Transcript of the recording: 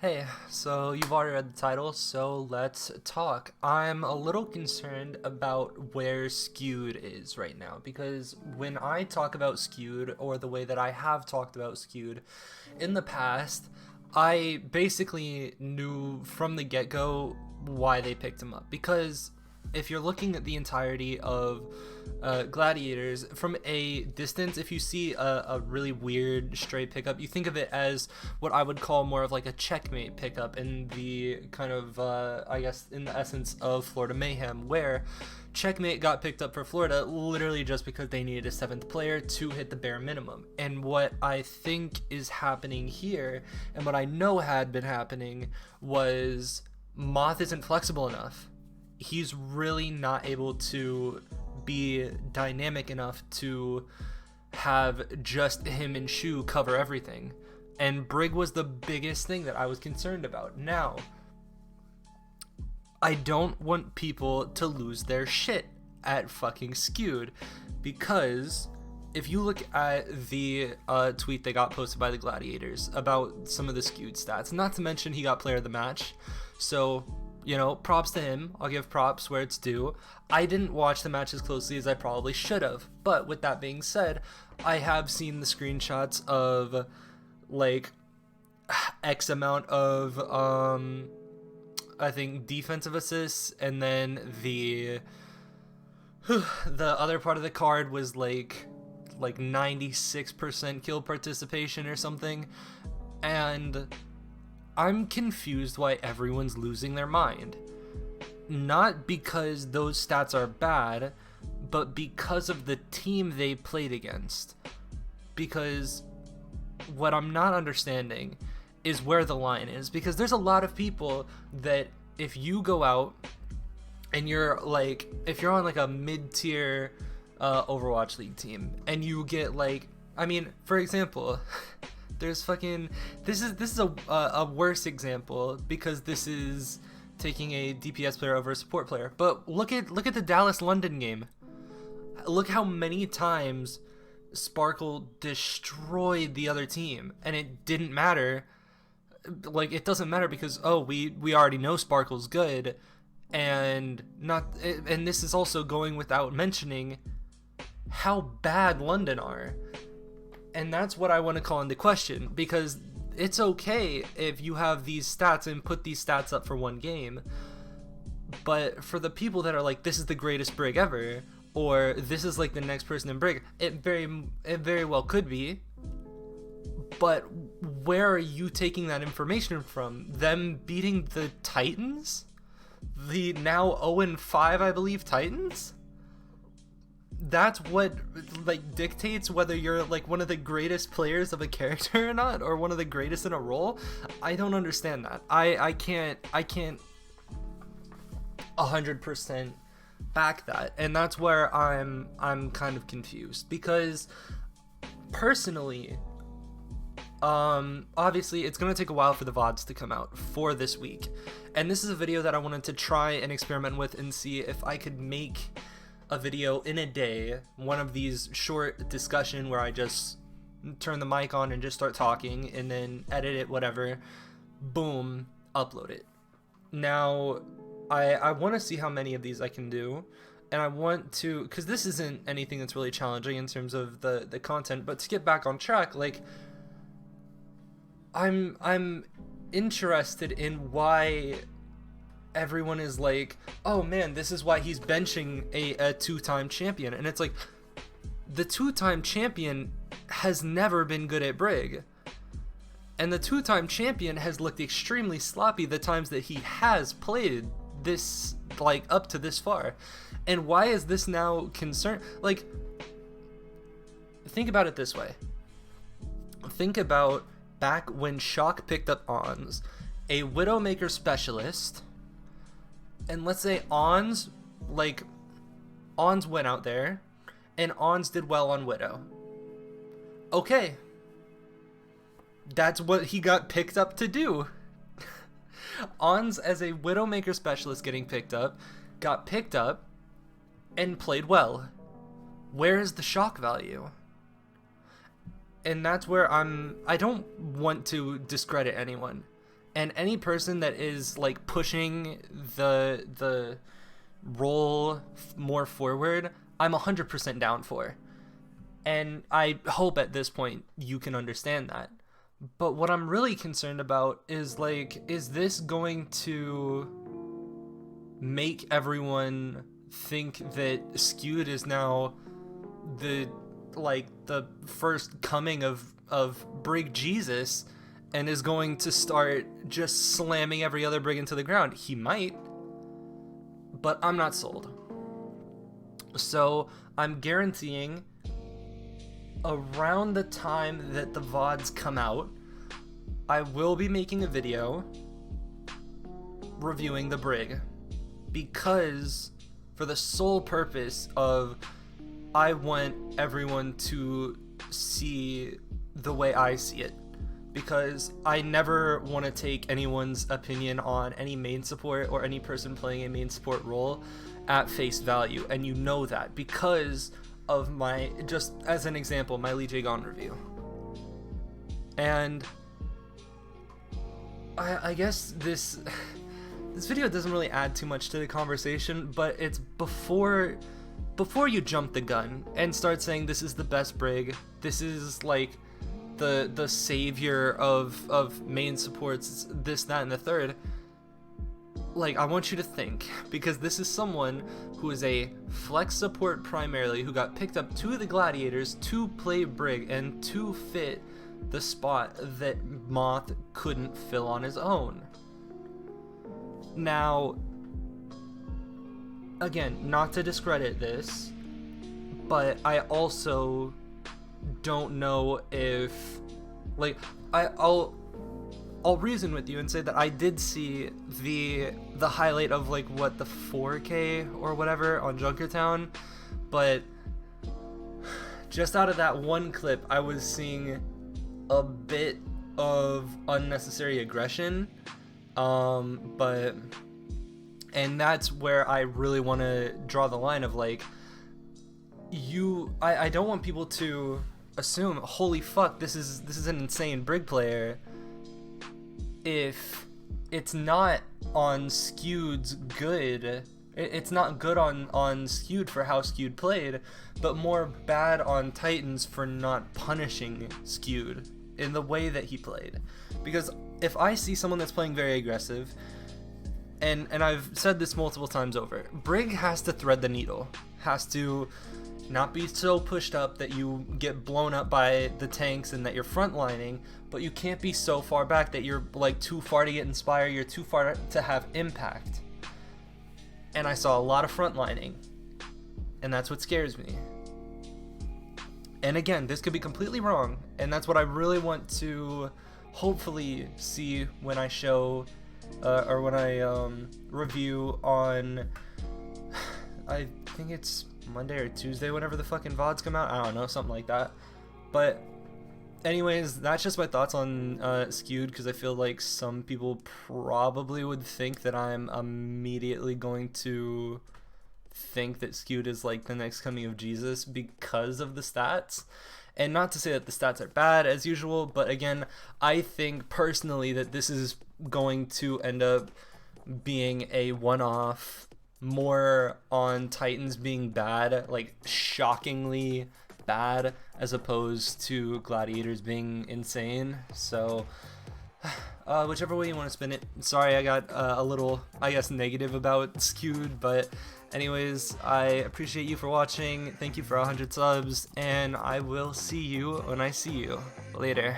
Hey, so you've already read the title, so let's talk. I'm a little concerned about where Skewed is right now because when I talk about Skewed, or the way that I have talked about Skewed in the past, I basically knew from the get go why they picked him up. Because if you're looking at the entirety of gladiators from a distance, if you see a really weird stray pickup, you think of it as what I would call more of like a checkmate pickup in the kind of I guess in the essence of Florida Mayhem, where checkmate got picked up for Florida literally just because they needed a seventh player to hit the bare minimum. And what I think is happening here, and what I know had been happening, was Moth isn't flexible enough. He's really not able to be dynamic enough to have just him and Shu cover everything. And Brig was the biggest thing that I was concerned about. Now, I don't want people to lose their shit at fucking Skewed, because if you look at the tweet that got posted by the Gladiators about some of the Skewed stats, not to mention he got player of the match, so you know, props to him. I'll give props where it's due. I didn't watch the match as closely as I probably should have, but with that being said, I have seen the screenshots of like X amount of I think defensive assists, and then the other part of the card was like 96% kill participation or something. And I'm confused why everyone's losing their mind. Not because those stats are bad, but because of the team they played against. Because what I'm not understanding is where the line is. Because there's a lot of people that if you go out and you're like, if you're on like a mid-tier Overwatch League team and you get like, I mean, for example, there's fucking, this is a worse example because this is taking a DPS player over a support player. But look at the Dallas London game. Look how many times Sparkle destroyed the other team, and it didn't matter. Like, it doesn't matter because we already know Sparkle's good, and this is also going without mentioning how bad London are. And that's what I want to call into question, because it's okay if you have these stats and put these stats up for one game, but for the people that are like, this is the greatest Brig ever, or this is like the next person in Brig, it very well could be, but where are you taking that information from? Them beating the Titans? The now 0-5, I believe, Titans? That's what like dictates whether you're like one of the greatest players of a character or not, or one of the greatest in a role. I don't understand that. I can't 100% back that, and that's where I'm kind of confused, because personally, obviously it's gonna take a while for the VODs to come out for this week, and this is a video that I wanted to try and experiment with and see if I could make a video in a day, one of these short discussion where I just turn the mic on and just start talking and then edit it, whatever, boom, upload it. Now, I want to see how many of these I can do, and I want to, because this isn't anything that's really challenging in terms of the content, but to get back on track, like, I'm interested in why everyone is like, oh man, this is why he's benching a two-time champion. And it's like, the two-time champion has never been good at Brig, and the two-time champion has looked extremely sloppy the times that he has played this, like, up to this far. And why is this now concern? Like, think about it this way. Think about back when Shock picked up Ons, a Widowmaker specialist, and let's say Ons went out there and Ons did well on Widow. Okay, that's what he got picked up to do. Ons, as a Widowmaker specialist getting picked up, got picked up and played well. Where is the shock value? And that's where I don't want to discredit anyone. And any person that is like pushing the role more forward, I'm 100% down for. And I hope at this point you can understand that. But what I'm really concerned about is like, is this going to make everyone think that Skewed is now the first coming of Brig Jesus and is going to start just slamming every other Brig into the ground? He might, but I'm not sold. So I'm guaranteeing around the time that the VODs come out, I will be making a video reviewing the Brig, because for the sole purpose of I want everyone to see the way I see it, because I never want to take anyone's opinion on any main support or any person playing a main support role at face value, and you know that because of my, just as an example, my Lee J. Gone review. And I guess this video doesn't really add too much to the conversation, but it's before you jump the gun and start saying this is the best Brig, this is like the savior of main supports, this, that, and the third. Like, I want you to think, because this is someone who is a flex support primarily, who got picked up to the Gladiators to play Brig and to fit the spot that Moth couldn't fill on his own. Now, again, not to discredit this, but I also don't know if, like, I'll reason with you and say that I did see the highlight of like what, the 4K or whatever on Junkertown, but just out of that one clip I was seeing a bit of unnecessary aggression, and that's where I really want to draw the line of like, I don't want people to assume, holy fuck, this is an insane Brig player, if it's not on Skewed's good. It's not good on Skewed for how Skewed played, but more bad on Titans for not punishing Skewed in the way that he played. Because if I see someone that's playing very aggressive, and I've said this multiple times over, Brig has to thread the needle, has to not be so pushed up that you get blown up by the tanks and that you're frontlining, but you can't be so far back that you're like too far to get inspire, you're too far to have impact. And I saw a lot of frontlining, and that's what scares me. And again, this could be completely wrong, and that's what I really want to hopefully see when I show or when I review on, I think it's Monday or Tuesday, whenever the fucking VODs come out. I don't know, something like that. But anyways, that's just my thoughts on Skewed, because I feel like some people probably would think that I'm immediately going to think that Skewed is like the next coming of Jesus because of the stats. And not to say that the stats are bad as usual, but again, I think personally that this is going to end up being a one-off, more on Titans being bad, like shockingly bad, as opposed to Gladiators being insane. So whichever way you want to spin it. Sorry I got a little, I guess, negative about Skewed, but anyways, I appreciate you for watching. Thank you for 100 subs, and I will see you when I see you. Later.